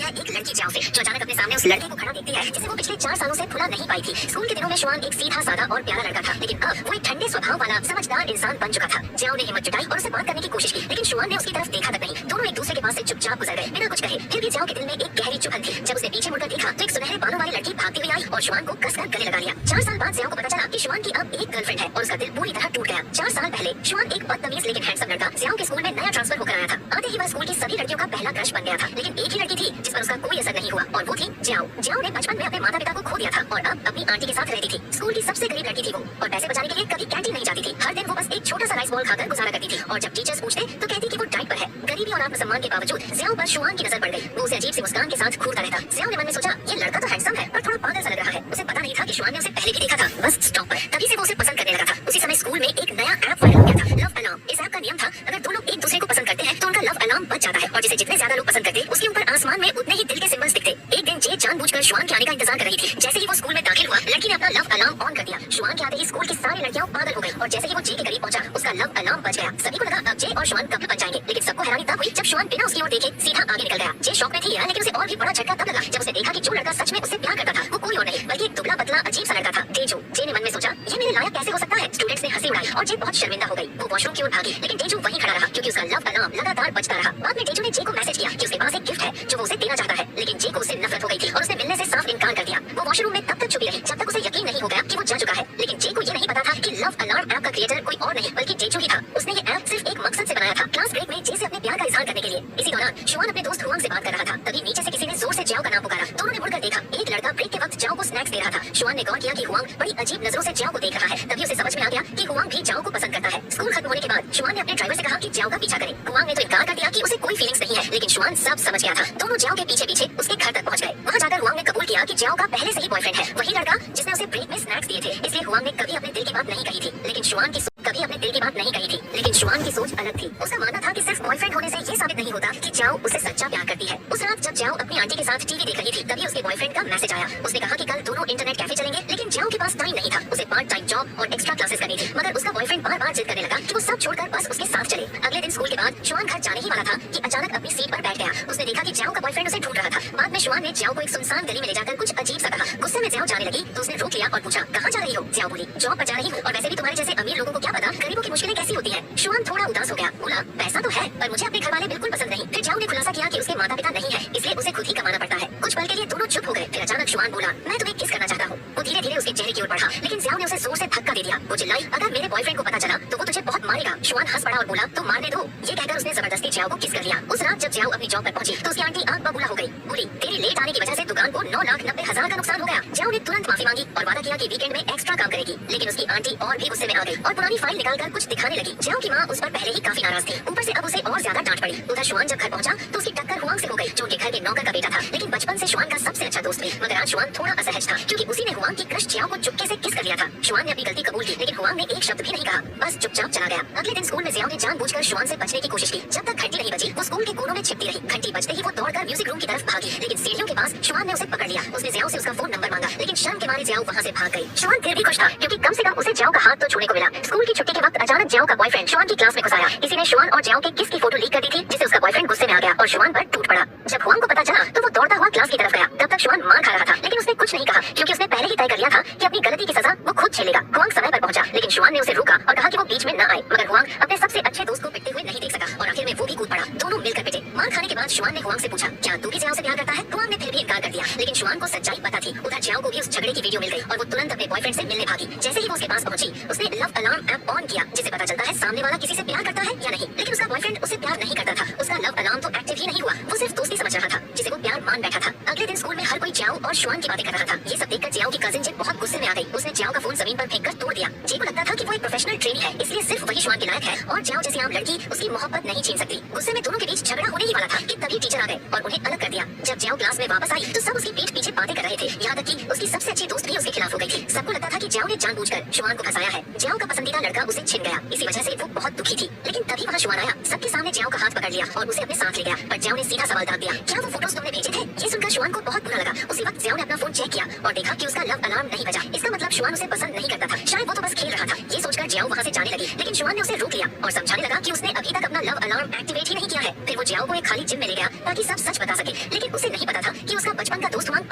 है एक लड़की जाओ से, जो अचानक अपने सामने उस लड़के को खड़ा देखती है जिसे वो पिछले 4 सालों से भुला नहीं पाई थी। स्कूल के दिनों में शुआन एक सीधा साधा और प्यारा लड़का था, लेकिन अब वो एक ठंडे स्वभाव वाला समझदार इंसान बन चुका था। जाओ ने हिम्मत जुटाई और उसे बात करने की कोशिश की, लेकिन शुआन ने उसकी तरफ देखा तक नहीं। दोनों एक दूसरे के पास से चुपचाप गुजर गए बिना कुछ कहे। फिर भी जाओ के दिल में एक गहरी चुभन थी। जब उसने पीछे मुड़कर देखा तो एक सुनहरे बालों वाली लड़की भागती हुई आई और शुआन को कसकर गले लगा लिया। 4 साल बाद जाओ को पता चला कि शुआन की अब एक गर्लफ्रेंड है और उसका दिल पूरी तरह टूट गया। 4 साल पहले शुआन एक बदतमीज लेकिन हैंडसम लड़का जाओ के स्कूल में नया ट्रांसफर होकर आया था। आते ही वह स्कूल की सभी लड़कियों का पहला क्रश बन गया था, लेकिन एक ही लड़की थी जिस पर उसका कोई असर नहीं हुआ और वो थी जाओ। जाओ ने बचपन में अपने माता पिता को खो दिया था और अब अपनी आंटी के साथ रहती थी। स्कूल की सबसे गरीब लड़की थी वो और पैसे बचाने के लिए कभी कैंटीन नहीं जाती थी। हर दिन वो बस एक छोटा सा राइस बॉल खाकर गुजारा करती थी और जब टीचर्स पूछते तो कहती कि वो डाइट पर है। गरीबी और आत्मसम्मान के बावजूद जाओ पर शुआन की नजर पड़ गई। वो उसे अजीब सी मुस्कान के साथ घूरता रहता। जाओ ने मन में सोचा ये लड़का तो हैंडसम है पर थोड़ा पागल सा लग रहा है। उसे पता नहीं था कि शुआन ने उसे पहले भी देखा था, बस स्टॉप पर। तभी से वो उसे पसंद करने लगा था। उसी समय स्कूल में एक नया ऐप वायरल हो गया था, लव अलार्म। इस ऐप का नियम था अगर दो लोग एक दूसरे को पसंद करते हैं तो उनका लव अलार्म बच जाता है और जिसे जितने ज्यादा लोग पसंद करते उसके ऊपर आसमान में उतने ही दिल के सिंबल्स दिखते। एक दिन जे जानबूझकर शुआन के आने का इंतजार कर रही थी। जैसे ही वो स्कूल में दाखिल हुआ लड़की ने अपना लव अलार्म ऑन कर दिया। शुआन के आते ही स्कूल की सारी लड़कियां पागल हो गई और जैसे ही वो जे के करीब पहुंचा उसका लव अलार्म बज गया। सभी को लगा अब जे और शुआन कभी बच जाएंगे, लेकिन सबको हैरानी तब हुई जब शुआन बिना उसकी ओर देखे सीधा आगे निकल गया। जे शॉक में थी लेकिन उसे और भी बड़ा झटका तब लगा जब उसे देखा कि जो लड़का सच में उससे प्यार करता था वो कोई और नहीं बल्कि एक दुबला पतला अजीब सा लड़का था, तेजू। जे ने मन में सोचा ये मेरे लायक कैसे हो सकता है। स्टूडेंट्स ने हंसी उड़ाई और जे बहुत शर्मिंदा हो गई। वो वॉशरूम की ओर भागी, लेकिन तेजू वहीं खड़ा रहा क्योंकि उसका लव अलार्म लगातार बजता रहा। बाद में तेजू ने जे को मैसेज किया कि उसके पास एक गिफ्ट है जो वो उसे देना चाहता है, लेकिन जे को उससे नफरत हो गई थी और उसने मिलने से साफ इनकार कर दिया। वो वॉशरूम में तब तक छुपी रही जब तक उसे यकीन नहीं हो गया कि वो जा चुका है, लेकिन जे को ये नहीं पता था कि लव अलार्म ऐप का क्रिएटर कोई और नहीं बल्कि जेजू ही था। उसने ये ऐप सिर्फ एक मकसद से बनाया था, क्लास ब्रेक में जे से अपने प्यार का इजहार करने के लिए। इसी दौरान शुआन अपने दोस्त हुआंग से बात कर रहा था, तभी नीचे से किसी ने जोर से जाओ का नाम पुकारा। दोनों ने मुड़कर देखा, एक लड़का ब्रेक के वक्त जाओ को स्नैक्स दे रहा था। शुआन ने गौर किया कि हुआंग बड़ी अजीब नजरों से जाओ को देख रहा है। तभी उसे समझ में आ गया कि हुआंग भी जाओ को पसंद करता है। स्कूल खत्म होने के बाद शुआन ने अपने ड्राइवर से कहा कि जाओ का पीछा करे। हुआंग ने तो इनकार कर दिया कि उसे कोई फीलिंग्स नहीं है, लेकिन शुआन सब समझ गया था। दोनों जाओ के पीछे पीछे उसके घर तक पहुंच गए। वहां जाकर हुआंग ने कबूल किया कि जाओ का पहले से ही बॉयफ्रेंड है, वही लड़का जिसने उसे ब्रेक में स्नैक्स दिए थे। इसलिए हुआंग ने कभी अपने दिल की बात नहीं कही थी, लेकिन शुआन की कभी अपने दिल की बात नहीं कही थी, लेकिन शुआन की सोच अलग थी। उसका मानना था कि सिर्फ बॉयफ्रेंड होने से ये साबित नहीं होता कि जाओ उसे सच्चा प्यार करती है। उस रात जब जाओ अपनी आंटी के साथ टीवी देख रही थी तभी उसके बॉयफ्रेंड का मैसेज आया। उसने कहा कि कल दोनों इंटरनेट कैफे चलेंगे, लेकिन जाओ के पास टाइम नहीं था। उसे पार्ट टाइम जॉब और एक्स्ट्रा क्लासेस करनी थी, मगर उसका बॉयफ्रेंड बार-बार जिद करने लगा कि वो सब छोड़कर बस उसके साथ चले। अगले दिन स्कूल के बाद शुआन घर जाने ही वाला था कि अचानक अपनी सीट पर बैठ गया। उसने देखा कि जाओ का बॉयफ्रेंड उसे ढूंढ रहा था। बाद में शुआन ने जाओ को एक सुनसान गली में ले जाकर कुछ अजीब सा कहा। गुस्से में जाओ जाने लगी तो उसने रोक लिया और पूछा कहाँ जा रही हो। जाओ बोली जॉब पर जा रही हूँ और वैसे भी तुम्हारे जैसे अमीर लोगों को क्या पता गरीबों की मुश्किलें कैसी होती है। शुआन थोड़ा उदास हो गया, बोला पैसा तो है पर मुझे अपने घर वाले बिल्कुल पसंद नहीं। फिर जाओ ने खुलासा किया कि उसके माता पिता नहीं है, इसलिए उसे खुद ही कमाना पड़ता है। कुछ पल के लिए दोनों चुप हो गए। फिर अचानक शुआन बोला मैं तुम्हें किस करना चाहता हूँ। वो धीरे धीरे उसके चेहरे की ओर बढ़ा, लेकिन जाओ ने उसे जोर से धक्का दे दिया। वो चिल्लाई अगर मेरे बॉयफ्रेंड को पता चला तो वो तुझे बहुत मारेगा। शुआन हंस पड़ा और बोला तो मारने दो। ये कहकर उसने जबरदस्ती जाओ को किस कर लिया। उस रात जब जाओ अपनी जॉब पर पहुंची तो उसकी आंटी आग बबूला हो गई। बोली तेरी लेट आने की वजह से दुकान को 9,90,000 का नुकसान हो गया। जाओ ने तुरंत माफी मांगी और वादा किया कि वीकेंड में एक्स्ट्रा काम करेगी, लेकिन उसकी आंटी और भी गुस्से में आ गई और पुरानी फाइल निकालकर कुछ दिखाने लगी। जाओ की माँ उस पर पहले ही काफी नाराज थी, ऊपर से अब उसे और ज्यादा डांट पड़ी। उधर शुआन जब घर पहुंचा तो उसकी टक्कर हुआंग से हो गई जो उनके घर के नौकर का बेटा था, लेकिन बचपन से शुआन का सबसे अच्छा दोस्त भी। मगर आज शुआन थोड़ा असहज था क्योंकि उसी ने हुआंग की क्रश जाओ को चुपके से किस कर लिया था। शुआन ने अपनी गलती कबूल की, लेकिन हुआंग ने एक शब्द भी नहीं कहा, बस चुपचाप चला गया। अगले दिन स्कूल में जाओ ने जानबूझकर शुआन से बचने की कोशिश की। जब तक घंटी नहीं बजी वो स्कूल के कोनों में छिपती रही। घंटी बजते ही वो दौड़कर म्यूजिक रूम की तरफ भागी, लेकिन सीढ़ियों के पास शुआन ने उसे पकड़ लिया। उसने जाओ से उसका फोन नंबर मांगा, लेकिन शर्म के मारे जाओ वहाँ से भाग गई। शुआन फिर भी खुश था क्योंकि कम से कम उसे जाओ का हाथ तो छूने को मिला। स्कूल की छुट्टी के वक्त अचानक जाओ का बॉयफ्रेंड शुआन की क्लास में घुस आया। किसी ने शुआन और जाओ के किस की फोटो लीक कर दी थी, जिससे उसका बॉयफ्रेंड गुस्से में आ गया और शुआन पर टूट पड़ा। जब हुआंग को पता चला तो वो दौड़ता हुआ क्लास की तरफ गया। तब तक शुआन मार खा रहा था, लेकिन उसने कुछ नहीं कहा क्योंकि उसने पहले ही तय कर लिया था कि अपनी गलती की सजा वो खुद झेलेगा। हुआंग समय पर पहुंचा, लेकिन शुआन ने उसे रोका और कहा कि वो बीच में न आए, मगर हुआंग अपने सबसे अच्छे दोस्त को पिटते हुए नहीं देख सका और आखिर में वो भी कूद पड़ा। दोनों मिलकर पिटे। मार खाने के बाद शुआन ने हुआंग से पूछा क्या तू भी जाओ से प्यार करता है। हुआंग ने फिर भी इनकार कर दिया, लेकिन शुआन को सच्चाई पता थी। उधर जाओ को भी उस झगड़े की वीडियो मिल गई और वो तुरंत अपने बॉयफ्रेंड से मिलने भागी। जैसे ही वो उसके पास पहुंची उसने लव अलार्म ऐप ऑन किया, जिससे पता चलता है सामने वाला किसी से प्यार करता है या नहीं। लेकिन उसका बॉयफ्रेंड उसे प्यार नहीं करता था। उसका लव अलार्म तो एक्टिव ही नहीं हुआ, वो सिर्फ दोस्ती समझ रहा था जिसे वो प्यार मान बैठा था। अगले दिन स्कूल में हर कोई जाओ और शुआन की बातें कर रहा था। ये सब देखकर जाओ की कजिन जे बहुत गुस्से में आ गई। उसने जाओ का फोन जमीन पर फेंककर तोड़ दिया। जे को लगता था कि वो एक प्रोफेशनल ट्रेनी है, इसलिए सिर्फ वही शुआन के लायक है और जाओ जैसी आम लड़की उसकी मोहब्बत नहीं छीन सकती। गुस्से में दोनों के बीच झगड़ा होने ही वाला था कि तभी टीचर आ गए और उन्हें अलग कर दिया। जब जाओ क्लास में वापस आई तो सब उसकी पीठ पीछे बातें कर रहे थे, यहाँ तक कि उसकी सबसे अच्छी दोस्त भी उसके खिलाफ हो गई थी। सबको लगता था कि जाओ ने जानबूझकर शुआन को फंसाया है। जाओ का पसंदीदा लड़का उसे छिन गया, इसी वजह से वो बहुत दुखी थी। लेकिन तभी वहाँ शुआन आया, सबके सामने जाओ का हाथ पकड़ लिया और उसे अपने साथ ले गया। पर जाओ ने सीधा सवाल दाग दिया, क्या वो फोटोज तुमने भेजे थे। ये सुनकर शुआन को बहुत बुरा लगा। उसी वक्त जाओ ने अपना फोन चेक किया और देखा कि उसका लव अलार्म नहीं बजा। इसका मतलब शुआन उसे पसंद नहीं करता था, शायद वो तो बस खेल रहा था। ये सोचकर जाओ वहाँ से जाने लगी, लेकिन शुआन ने उसे रोक लिया और समझाने लगा कि उसने अभी तक अपना लव अलार्म एक्टिवेट ही नहीं किया है। फिर वो जाओ को एक खाली जिम में ले गया ताकि सब सच बता सके, लेकिन उसे नहीं पता था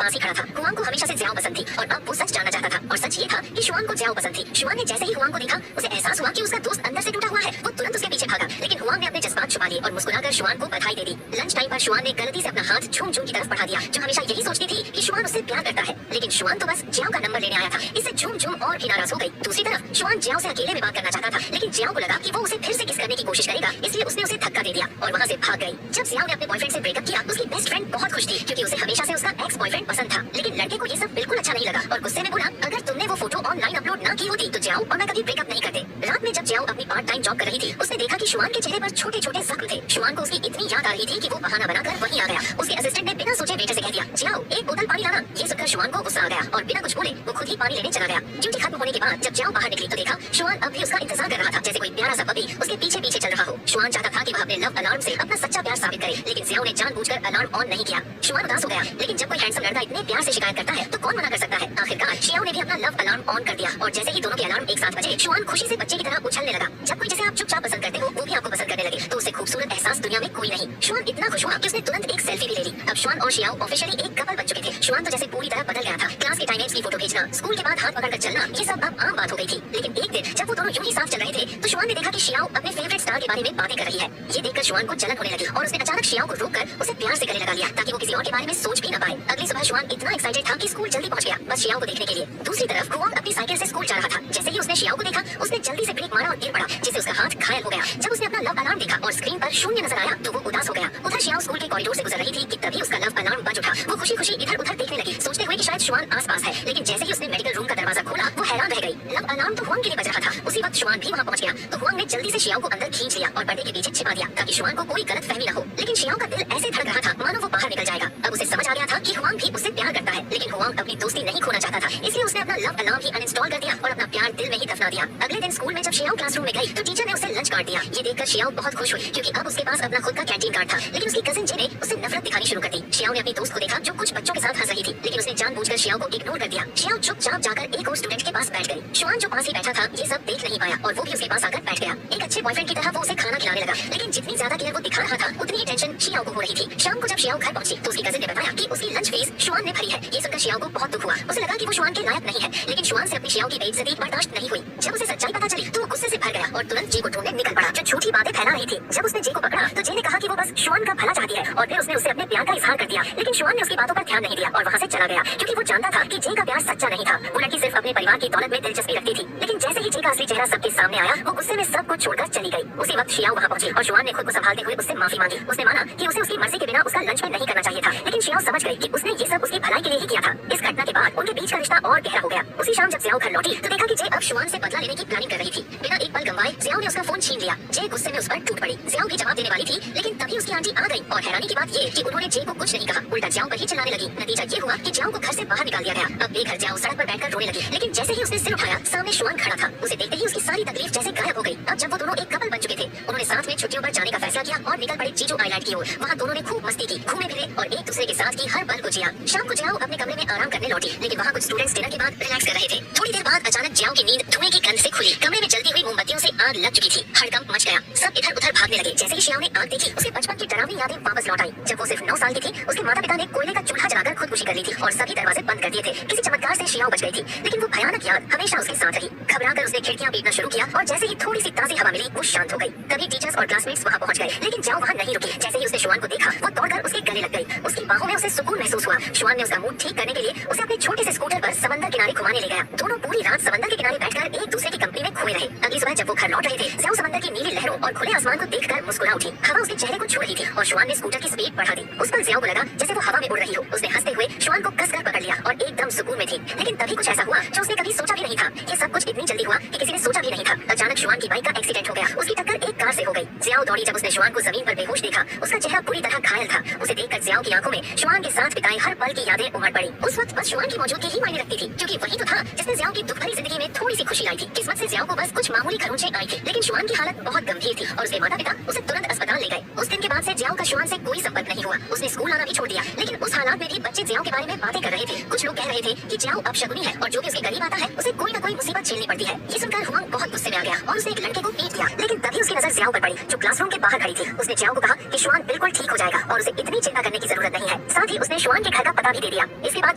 पास ही खड़ा था। हुआंग को हमेशा से जियाओ पसंद थी और अब वो सच जानना चाहता था और सच ये था कि शुआन को जियाओ पसंद थी। शुआन ने जैसे ही हुआंग को देखा उसे एहसास हुआ कि उसका दोस्त अंदर से टूटा हुआ है। वो तुरंत उसके पीछे भागा, लेकिन हुआंग ने अपने जज्बात छुपा लिए और मुस्कुराकर शुआन को बधाई दे दी। लंच टाइम पर शुआन ने गलती से अपना हाथ झूम की तरफ बढ़ा दिया, जो हमेशा यही सोचती थी कि शुआन उससे प्यार करता है, लेकिन शुआन तो बस जियाओ का नंबर लेने आया था। इससे झूम और भी नाराज हो गई। दूसरी तरफ शुआन जियाओ से अकेले में बात करना चाहता था, लेकिन जियाओ को लगा कि वो उसे फिर से किस करने की कोशिश करेगा, इसलिए उसने उसे धक्का दे दिया और वहाँ से भाग गई। जब जियाओ ने अपने बॉयफ्रेंड से ब्रेकअप किया, उसकी बेस्ट फ्रेंड बहुत खुश थी क्योंकि उसे हमेशा से उसका एक्स बॉयफ्रेंड पसंद था। लेकिन लड़के को ये सब बिल्कुल अच्छा नहीं लगा और गुस्से में बोला, अगर तुमने वो फोटो ऑनलाइन अपलोड ना की होती तो जियाओ और मैं कभी ब्रेकअप नहीं करते। रात में जब जियाओ अपनी पार्ट टाइम जॉब कर रही थी, उसने देखा कि शुआन के चेहरे पर छोटे छोटे जख्म थे। शुआन को उसकी इतनी याद आ रही थी कि वो बहाना बनाकर वहीं आ गया। उसके असिस्टेंट ने बिना सोचे वेटर से कह दिया, जियाओ एक बोतल पानी लाना। ये सुनकर शुआन को गुस्सा आ गया और बिना कुछ बोले वो खुद ही पानी लेने चला गया। ड्यूटी खत्म होने के बाद जब जियाओ बाहर निकली तो देखा शुआन अब भी उसका इंतजार कर रहा था, जैसे कोई प्यारा सा पपी उसके पीछे पीछे चल रहा हो। शुआन चाहता था कि वह अपने लव अलार्म से अपना सच्चा प्यार साबित करे, लेकिन जियाओ ने जानबूझकर अलार्म ऑन नहीं किया। शुआन उदास हो गया, लेकिन जब कोई हैंडसम लड़का इतने प्यार से शिकायत करता है तो कौन मना कर सकता है। आखिरकार जियाओ ने भी अपना लव अलार्म ऑन कर दिया और जैसे ही दोनों के अलार्म एक साथ बजे, शुआन खुशी से बच्चे की तरह उछलने लगा। जब कोई जिसे आप चुपचाप पसंद करते हो वो भी आपको पसंद करने लगे तो उससे खूबसूरत एहसास दुनिया में कोई नहीं। शुआन इतना खुश हुआ कि उसने तुरंत एक सेल्फी भी ले ली। अब शुआन और जियाओ ऑफिशियली एक कपल बन चुके थे। शुआन तो जैसे पूरी तरह बदल गया था। क्लास के टाइम की फोटो भेजना, स्कूल के बाद हाथ पकड़कर चलना, ये सब अब आम बात हो गई थी। लेकिन एक दिन जब वो दोनों यूं ही साथ चल रहे थे तो शुआन ने देखा कि जियाओ अपने फेवरेट स्टार के बारे में बातें कर रही है। ये देखकर शुआन को जलन होने लगी और उसने अचानक जियाओ को रोककर उसे प्यार से गले लगा लिया ताकि वो किसी और के बारे में सोच भी न पाए। अगली सुबह शुआन इतना एक्साइटेड था कि स्कूल जल्दी पहुंच गया, बस जियाओ को देखने के लिए। दूसरी तरफ हुआंग अपनी साइकिल से स्कूल जा रहा था। जैसे ही उसने जियाओ को देखा उसने जल्दी से ब्रेक मारा और गिर पड़ा, जिससे उसका हाथ घायल हो गया। जब उसने अपना लव अलार्म देखा और स्क्रीन पर शून्य नजर आया तो वो उदास हो गया। उधर जियाओ स्कूल के कॉरिडोर से गुजर रही थी कि तभी उसका लव अलार्म बज उठा। वो खुशी खुशी इधर उधर देखने लगी, सोचते हुए कि शायद शुआन आसपास है, लेकिन जैसे ही उसने मेडिकल रूम का दरवाजा खोला वो हैरान रह गई। लव अलार्म तो हुआंग के लिए बज रहा था। उसी वक्त शुआन भी वहाँ पहुंच गया तो हुआंग ने जल्दी से जियाओ को अंदर खींच लिया और पर्दे के पीछे छिपा दिया ताकि शुआन को कोई गलत फहमी न हो। लेकिन जियाओ का दिल ऐसे धड़क रहा था मानो वो बाहर निकल जाएगा। अब उसे समझ आ गया था कि हुआंग भी उससे प्यार करता है, लेकिन हुआंग अपनी दोस्ती नहीं खोना चाहता था, इसलिए उसने अपना लव अलार्म ही अनइंस्टॉल कर दिया और अपना प्यार दिल में ही दफना दिया। अगले दिन स्कूल में जब जियाओ क्लासरूम में गई तो टीचर ने उसे लंच कार्ड दिया। ये देखकर जियाओ बहुत खुश हुई क्योंकि अब उसके पास अपना खुद का कैंटीन कार्ड था। लेकिन उसकी कजिन जे ने उसे नफरत दिखानी शुरू कर दी। जियाओ ने अपनी दोस्त को देखा जो कुछ बच्चों के साथ हंस रही थी, लेकिन उसने जानबूझकर जियाओ को इग्नोर कर दिया। जियाओ चुपचाप जाकर एक और स्टूडेंट के पास बैठ गई। शुआन जो पास ही बैठा था ये सब देख नहीं पाया और वो भी उसके पास आकर बैठ गया। एक अच्छे बॉयफ्रेंड की तरह वो उसे खाना खिलाने लगा, लेकिन जितनी ज्यादा केयर वो दिखा रहा था उतनी ही टेंशन जियाओ को हो रही थी। शाम को जब जियाओ घर पहुंची तो उसकी कजिन ने बताया कि उसकी लंच फीस शुआन ने भरी है। ये सुनकर जियाओ को बहुत दुख हुआ। उसे लगा कि वो शुआन के लायक नहीं है, लेकिन शुआन से अपनी जियाओ की बेइज्जती बर्दाश्त नहीं हुई। जब उसे सच्चाई पता चली तो वो गुस्से से भर गया और तुरंत जे को ढूंढने निकल पड़ा जो झूठी बातें फैला रही थी। जब उसने जे को पकड़ा तो जे ने कहा कि वो बस शुआन का भला चाहती है और फिर उसने उसे अपने प्यार का इजहार कर दिया। लेकिन शुआन ने उसकी बातों पर ध्यान नहीं दिया और वहाँ से चला गया क्योंकि वो जानता था कि जे का प्यार सच्चा नहीं था। वो लड़की सिर्फ अपने परिवार की दौलत में दिलचस्पी रखती थी। लेकिन जैसे ही जे का असली चेहरा सबके सामने आया वो गुस्से में सब कुछ छोड़कर चली गई। उसी वक्त जियाओ वहाँ पहुंची और शुआन ने खुद को संभालते हुए उससे माफी मांगी। उसने माना कि उसे उसकी मर्जी के बिना उसका लंच में नहीं करना चाहिए था, लेकिन जियाओ समझ गई कि उसने ये सब उसकी भलाई के लिए ही किया था। इस घटना के बाद उनके बीच का रिश्ता और गहरा हो गया। उसी शाम जब जियाओ घर लौटी तो देखा कि जे अब शुआन से बदला लेने की प्लानिंग कर रही थी। बिना एक पल गंवाए जियाओ ने उसका फोन छीन लिया। जे गुस्से में उस पर टूट पड़ी। जियाओ भी जवाब देने वाली थी, लेकिन तभी उसकी आंटी आ गई और हैरानी की बात ये कि उन्होंने जे को कुछ नहीं कहा, उल्टा जियाओ पर ही चिल्लाने लगी। नतीजा ये हुआ कि जियाओ को घर से बाहर निकाल दिया गया। अब बेघर जियाओ सड़क पर बैठकर रोने लगी, लेकिन जैसे ही उसने सिर उठाया सामने शुआन खड़ा था। उसे देखते ही उसकी सारी तकलीफ जैसे गायब हो गई। अब जब वो दोनों एक कपल बन चुके थे उन्होंने साथ में छुट्टियों पर जाने का फैसला किया और निकल पड़े जीजू आइलैंड की ओर। वहाँ दोनों ने खूब मस्ती की, घूमे फिरे और एक दूसरे के साथ की हर पल को जिया। शाम को जियाओ अपने कमरे में आराम करने लौटी, लेकिन वहाँ कुछ स्टूडेंट्स डिनर के बाद रिलैक्स कर रहे थे। थोड़ी देर बाद अचानक जियाओ की नींद धुएं की गंध से खुली। कमरे में जलती हुई मोमबत्तियों से आग लग चुकी थी। हड़कंप मच गया, सब इधर उधर भागने लगे। जैसे ही जियाओ ने आग देखी उसके बचपन की डरावनी यादें वापस लौट आई। जब वो सिर्फ 9 साल की थी उसके माता पिता ने कोयले का चूल्हा जलाकर खुदकुशी कर ली थी और सभी दरवाजे बंद कर दिए थे। किसी चमत्कार से जियाओ बच गई थी, लेकिन वो भयानक याद हमेशा उसके साथ रही। घबराकर उसने खिड़कियां पीटना शुरू किया और जैसे ही थोड़ी सी ताजी हवा मिली वो शांत हो गई। तभी टीचर्स और क्लासमेट्स वहाँ पहुंच गए, लेकिन जियाओ वहाँ नहीं रुकी। जैसे ही उसने शुआन को देखा वो दौड़कर उसके गले लग गई। उसकी बाहों में उसे सुकून महसूस हुआ। शुआन ने उसका मूड ठीक करने के लिए उसे अपने छोटे से स्कूटर पर समंदर किनारे घुमाने ले गया। दोनों पूरी रात समंदर के किनारे बैठकर एक दूसरे की कंपनी में खोए रहे। अगली सुबह जब वो घर लौट रहे थे जियाओ समंदर की नीली लहरों और खुले आसमान को देखकर मुस्कुरा उठी। हवा उसके चेहरे को छू रही थी और शुआन ने स्कूटर की स्पीड बढ़ा दी। उस पर जियाओ को लगा जैसे वो हवा में उड़ रही हो। उसने हंसते हुए शुआन को कसकर पकड़ लिया और एकदम सुकून में थी। लेकिन तभी कुछ ऐसा हुआ जो उसने कभी सोचा भी नहीं था। ये सब कुछ इतनी जल्दी हुआ कि किसी ने सोचा भी नहीं था। अचानक शुआन की बाइक का एक्सीडेंट हो गया। उसकी टक्कर एक कार से हो गई। जियाओ दौड़ी। जब उसने शुआन को जमीन पर बेहोश देखा उसका चेहरा पूरी तरह घायल था। उसे देखकर जियाओ की आंखों में शुआन के साथ बिताए हर पल की यादें उमड़ पड़ी। उस वक्त बस शुआन की मौजूदगी ही मायने रखती थी, क्योंकि वही तो था जिसने जियाओ की दुख भरी जिंदगी में थोड़ी सी खुशी लाई थी। किस्मत से जियाओ को बस कुछ मामूली खरोंचें आई थी, लेकिन शुआन की हालत बहुत गंभीर थी और उसके माता पिता उसे तुरंत अस्पताल ले गए। उस दिन के बाद से जियाओ का शुआन से कोई संपर्क नहीं हुआ। उसने स्कूल आना भी छोड़ दिया, लेकिन उस हालात में भी बच्चे जियाओ के बारे में बातें कर रहे थे। कुछ लोग कह रहे थे कि जियाओ अपशगुनी है और जो भी उसके करीब आता है उसे कोई न कोई मुसीबत झेलनी पड़ती है। ये सुनकर हुआंग बहुत गुस्से में आ गया और उसने एक लड़के को पीट दिया। लेकिन तभी उसकी नजर जियाओ पर पड़ी जो क्लासरूम के बाहर खड़ी थी। उसने जियाओ को कहा कि शुआन बिल्कुल ठीक हो जाएगा और उसे इतनी चिंता करने की जरूरत नहीं है। साथ ही उसने शुआन के घर का पता भी दे दिया। इसके बाद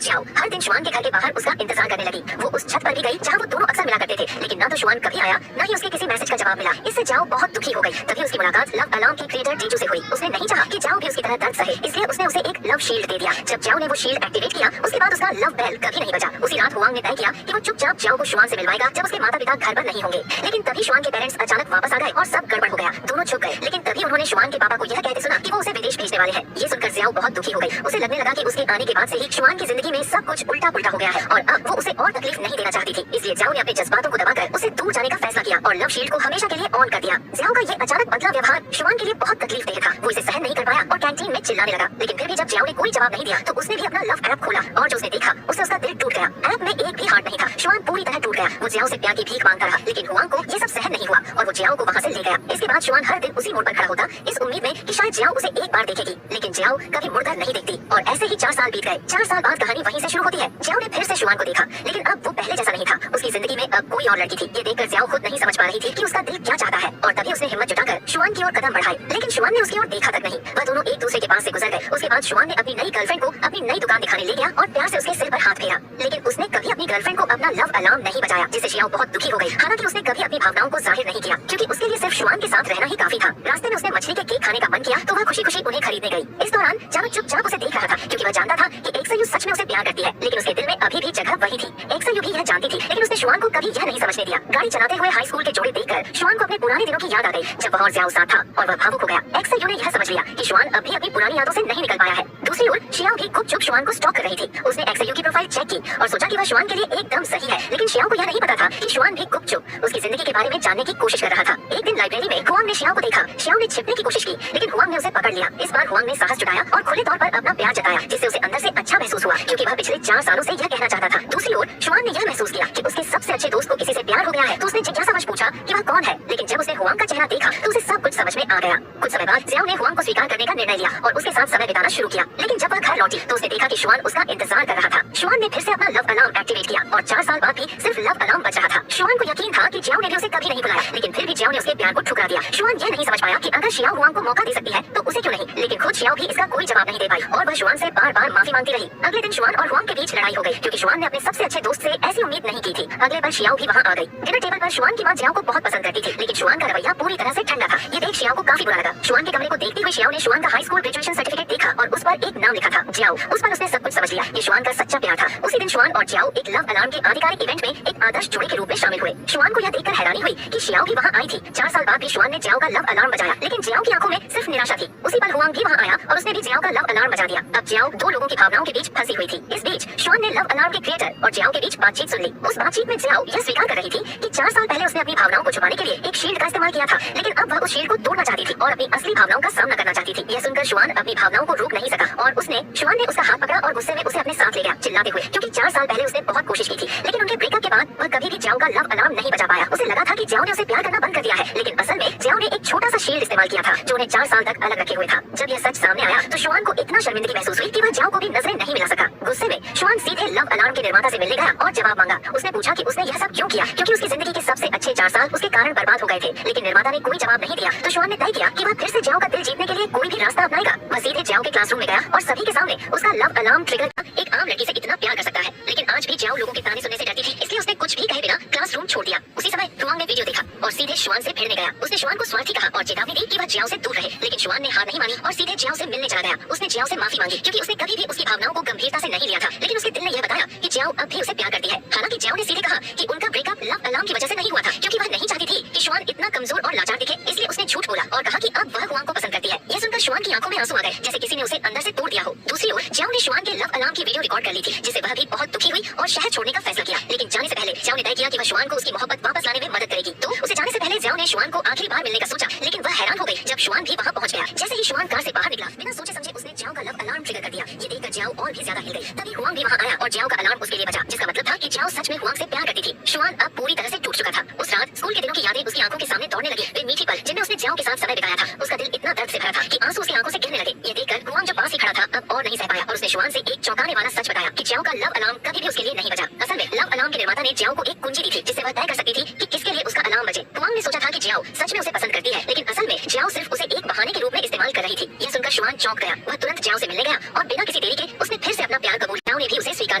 जाओ हर दिन शुआन के घर के बाहर उसका इंतजार करने लगी। वो उस छत पर भी गई जहाँ वो दोनों अक्सर मिला करते थे, लेकिन ना तो शुआन कभी आया ना ही उसके किसी मैसेज का जवाब मिला। इससे जाओ बहुत दुखी हो गई। तभी उसकी मुलाकात लव अलार्म के क्रिएटर जीजू से हुई। उसने नहीं चाहा कि जाओ भी उसकी तरह दर्द सहे, इसलिए उसने उसे एक लव शील्ड दे दिया। जब जाओ ने वो शील्ड एक्टिवेट किया, उसके बाद उसका लव बेल कभी नहीं बजा। उसी रात हुआंग ने तय किया कि वो चुपचाप जाओ को शुआन से मिलवाएगा जब उसके माता पिता घर पर नहीं होंगे। लेकिन तभी शुआन के पेरेंट्स अचानक वापस आ गए और सब गड़बड़ हो गया। दोनों छुप गए, लेकिन तभी उन्होंने शुआन के पापा को यह कहते सुना कि वो उसे विदेश भेजने वाले हैं। ये सुनकर जियाओ बहुत दुखी हो गई। उसे लगने लगा कि उसके आने के बाद से ही शुआन की जिंदगी में सब कुछ उल्टा पुल्टा हो गया है और अब वो उसे और तकलीफ नहीं देना चाहती थी। इसलिए जियाओ ने अपने जज्बातों को दबाकर उसे दूर जाने का फैसला किया और लव शील्ड को हमेशा के लिए ऑन कर दिया। जियाओ का ये अचानक बदला व्यवहार शुआन के लिए बहुत तकलीफ देह था। वो इसे सहन नहीं कर पाया और कैंटीन में चिल्लाने लगा। लेकिन फिर भी जब जियाओ ने कोई जवाब नहीं दिया तो उसने भी अपना लव ऐप खोला और जो उसने देखा उससे उसका दिल टूट गया। ऐप में एक भी हार्ट नहीं था। शुआन पूरी तरह टूट गया। वो जियाओ से प्यार की भीख मांगता रहा, लेकिन हुआंग को ये सब सहन नहीं हुआ और वो जियाओ को वहाँ से ले गया। इसके बाद शुआन हर दिन उसी मोड़ पर खड़ा होता, इस उम्मीद में कि शायद जियाओ उसे एक बार देखेगी, लेकिन जियाओ कभी मुड़कर नहीं देखती। और ऐसे ही 4 साल बीत गए। 4 साल बाद कहानी वहीं से शुरू होती है। जियाओ ने फिर से शुआन को देखा, लेकिन अब वो पहले जैसा नहीं था। उसकी जिंदगी में अब कोई और लड़की थी। ये देखकर जियाओ खुद नहीं समझ पा रही थी कि उसका दिल क्या चाहता है और तभी उसने हिम्मत जुटाकर शुआन की ओर कदम बढ़ाए, लेकिन शुआन ने उसकी ओर देखा तक नहीं। वह दोनों एक दूसरे के पास से गुजर गए। उसके बाद शुआन ने अपनी नई गर्लफ्रेंड को अपनी नई दुकान दिखाने ले गया और प्यार से उसके सिर पर हाथ फेरा, लेकिन उसने कभी अपनी गर्लफ्रेंड को अपना लव अलार्म नहीं बजाया, जिससे जियाओ बहुत दुखी हो गई। हालांकि उसने कभी अपनी भावनाओं को जाहिर नहीं किया, क्योंकि उसके लिए सिर्फ शुआन के साथ रहना ही काफी था। रास्ते में उसने मछली के केक खाने का मन किया तो वह खुशी खुशी उन्हें खरीदने गई। इस दौरान जानो चुपचाप उसे देख रहा था, क्योंकि वह जानता था कि एक्सयू सच में उसे प्यार करती है, लेकिन उसके दिल में अभी भी जगह वही थी। एक्सयू भी यह जानती थी, लेकिन उसने शुआन को कभी यह नहीं समझने दिया। गाड़ी चलाते हुए हाई स्कूल के जोड़े देखकर शुआन को अपने पुराने दिनों की याद आ गई, जब वह और जियाओ साथ था, और वह भावुक हो गया। एक्सयू ने यह समझ लिया कि शुआन अभी अपनी पुरानी यादों से नहीं निकल पाया है। दूसरी ओर शियाओ भी गुपचुप शुआन को स्टॉक कर रही थी। उसने एक्सयू की प्रोफाइल चेक की और सोचा कि वह शुआन के लिए एकदम सही है, लेकिन शियाओ को यह नहीं पता था कि शुआन भी गुपचुप उसकी जिंदगी के बारे में जानने की कोशिश कर रहा था। एक दिन लाइब्रेरी में हुआंग ने शियाओ को देखा। शियाओ ने छिपने की कोशिश की, लेकिन हुआंग ने उसे पकड़ लिया। इस बार हुआंग ने साहस जुटाया और खुले तौर पर अपना प्यार जताया, जिससे उसे अंदर से अच्छा महसूस हुआ, क्योंकि वह पिछले 4 सालों से यह कहना चाहता था। दूसरी ओर शुआन ने यह महसूस किया कि उसके सबसे अच्छे दोस्त को किसी से प्यार हो गया है, तो उसने जिज्ञासावश पूछा कि वह कौन है। लेकिन जब उसने हुआंग का चेहरा देखा तो उसे सब कुछ समझ में आ गया। कुछ समय बाद जियाओ ने हुआंग को स्वीकार करने का निर्णय लिया और उसके साथ समय बिताना शुरू किया। लेकिन जब वह घर लौटी तो उसने देखा कि शुआन उसका इंतजार कर रहा था। शुआन ने फिर से अपना लव अलार्म एक्टिवेट किया और 4 साल बाद भी सिर्फ लव अलार्म बज रहा था। शुआन को यकीन था कि जियाओ ने भी उसे कभी नहीं बुलाया, लेकिन फिर भी जियाओ ने उसके प्यार को ठुकरा दिया। शुआन यह नहीं समझ पाया कि अगर शियाओ हुआंग को मौका दे सकती है तो उसे क्यों नहीं, लेकिन खुद शियाओ भी इसका कोई जवाब नहीं दे पाई और वह शुआन से बार-बार माफी मांगती रही। अगले दिन शुआन और हुआंग के बीच लड़ाई हो गई, क्योंकि शुआन ने अपने सबसे अच्छे दोस्त से ऐसी उम्मीद नहीं की थी। अगले बार शियाओ भी वहाँ आ गई। डिनर टेबल पर शुआन की माँ जियाओ को बहुत पसंद करती थी, लेकिन शुआन का रवैया पूरी तरह से ठंडा था। ये देख शियाओ को काफी बुरा लगा। शुआन के कमरे को देखते हुए शियाओ ने शुआन का हाई स्कूल ग्रेजुएशन सर्टिफिकेट देखा और उस पर एक नाम लिखा था, जियाओ। उस पर उसने सब कुछ समझ लिया। ये शुआन का सच्चा प्यार था। उसी दिन शुआन और जियाओ एक लव अलार्म के आधिकारिक इवेंट में एक आदर्श जोड़ी के रूप में शामिल हुए। शुआन को यह देखकर हैरानी हुई कि शियाओ भी वहाँ आई थी। 4 साल बाद भी शुआन ने जियाओ का लव अलार्म बजाया, लेकिन जियाओ की आंखों में सिर्फ निराशा थी। उसी पल हुआंग भी वहाँ आया और उसने भी जियाओ का लव अलार्म बजा दिया। अब जियाओ दो लोगों की भावनाओं के बीच फंसी हुई थी। इस बीच शुआन ने लव अलार्म के क्रिएटर और जियाओ के बीच बातचीत सुन ली। उस बातचीत में जियाओ यह स्वीकार कर रही थी कि 4 साल पहले उसने अपनी भावनाओं को छुपाने के लिए एक शील्ड का इस्तेमाल किया था, लेकिन अब वह उस शील्ड को तोड़ना चाहती थी और अपनी असली भावनाओं का सामना करना चाहती थी। यह सुनकर शुआन अपनी भावनाओं को रोक नहीं सका और शुआन ने उसका हाथ पकड़ा और गुस्से में उसे अपने साथ ले गया, चिल्लाते हुए, क्योंकि 4 साल पहले उसने बहुत कोशिश की थी, लेकिन उनके ब्रेकअप के बाद वह कभी भी जियाओ का लव अलार्म नहीं बजा पाया। उसे लगा था कि जियाओ ने उसे प्यार करना बंद कर दिया है, लेकिन असल में जियाओ ने एक छोटा सा शील्ड इस्तेमाल किया था जो उन्हें 4 साल तक अलग रखे हुए था। जब यह सच सामने आया तो शुआन को इतना शर्मिंदगी महसूस हुई कि वह जियाओ को भी नजरें नहीं मिला सका। गुस्से में शुआन सीधे लव अलार्म के निर्माता से मिलने गया और जवाब मांगा। उसने पूछा कि उसने यह सब क्यों किया, क्योंकि उसकी जिंदगी के सबसे अच्छे 4 साल उसके कारण बर्बाद हो गए थे। लेकिन निर्माता ने कोई जवाब नहीं दिया, तो शुआन ने तय किया कि वह फिर से जियाओ का दिल जीतने के लिए कोई भी रास्ता अपनाएगा। वह सीधे जियाओ के क्लासरूम में गया और सभी के सामने उसका लव अलार्म ट्रिगर। एक आम लड़की से इतना प्यार कर सकता है, लेकिन आज भी जियाओ लोगों के ताने सुनने से डरती थी, इसलिए उसने कुछ भी कहे बिना क्लासरूम छोड़ दिया। उसी समय हुआंग ने वीडियो देखा और सीधे शुआन से भिड़ने गया। उसने शुआन को स्वार्थी कहा और चेतावनी दी कि वह जियाओ से दूर रहे, लेकिन शुआन ने हार नहीं मानी और सीधे जियाओ से मिलने चला गया। उसने जियाओ से माफी मांगी, क्योंकि उसने कभी भी उसकी भावनाओं को गंभीरता से नहीं लिया था, लेकिन उसके दिल ने यह बताया कि जियाओ अब भी उसे प्यार करती है। हालांकि जियाओ ने सीधे कहा कि उनका ब्रेकअप लव अलार्म की वजह से नहीं हुआ था, क्योंकि वह नहीं चाहती थी कि शुआन इतना कमजोर और लाचार दिखे, इसलिए उसने झूठ बोला और कहा कि अब वह हुआंग को पसंद करती है। यह सुनकर शुआन की आंखों में आंसू आ गए, जैसे किसी ने उसे अंदर से तोड़ दिया हो। दूसरी ओर जियाओ ने शुआन के लव अलार्म की वीडियो रिकॉर्ड कर ली थी, जिससे वह भी बहुत दुखी हुई और शहर छोड़ने का फैसला किया। लेकिन जाने से पहले जियाओ ने तय किया कि वह शुआन को उसकी मोहब्बत वापस लाने में मदद करेगी। तो उसे जाने से पहले जियाओ ने शुआन को आखिरी बार मिलने का सोचा, लेकिन वह हैरान हो गई जब शुआन भी वहाँ पहुँच गया। जैसे ही शुआन कार से बाहर निकला, बिना सोचे समझे उसने जियाओ का लव अलार्म ट्रिगर कर दिया। ये देखकर जियाओ और भी ज्यादा हिल गई। तभी हुआंग भी वहाँ आया और जियाओ का अलार्म उसके लिए बजा, जिसका मतलब था कि जियाओ सच में हुआंग से प्यार करती थी। शुआन अब पूरी तरह से टूट चुका था। उस रात स्कूल के दिनों की यादें उसकी आंखों के सामने दौड़ने लगी। वे मीठी पल जिनमें उसने जियाओ के साथ समय बिताया था। उसका दिल इतना दर्द से भरा था कि आंसू उसकी आंखों से गिरने लगे। ये देखकर हुआंग जो पास ही खड़ा था अब और नहीं सह पाया और उसने ने शुआन से एक चौंकाने वाला सच बताया कि जियाओ का लव अलार्म कभी भी उसके लिए नहीं बजा। असल में लव अलार्म के निर्माता ने जियाओ को एक कुंजी दी थी जिससे वह तय कर सकती थी कि किसके लिए उसका अलार्म बजे। हुआंग ने सोचा था कि जियाओ सच में उसे पसंद करती है, लेकिन असल में जियाओ सिर्फ उसे एक बहाने के रूप में इस्तेमाल कर रही थी। यह सुनकर शुआन चौंक गया। वह तुरंत जियाओ से मिलने गया और बिना किसी देरी के उसने फिर से अपना प्यार कबूल किया। जियाओ ने भी उसे स्वीकार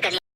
कर लिया।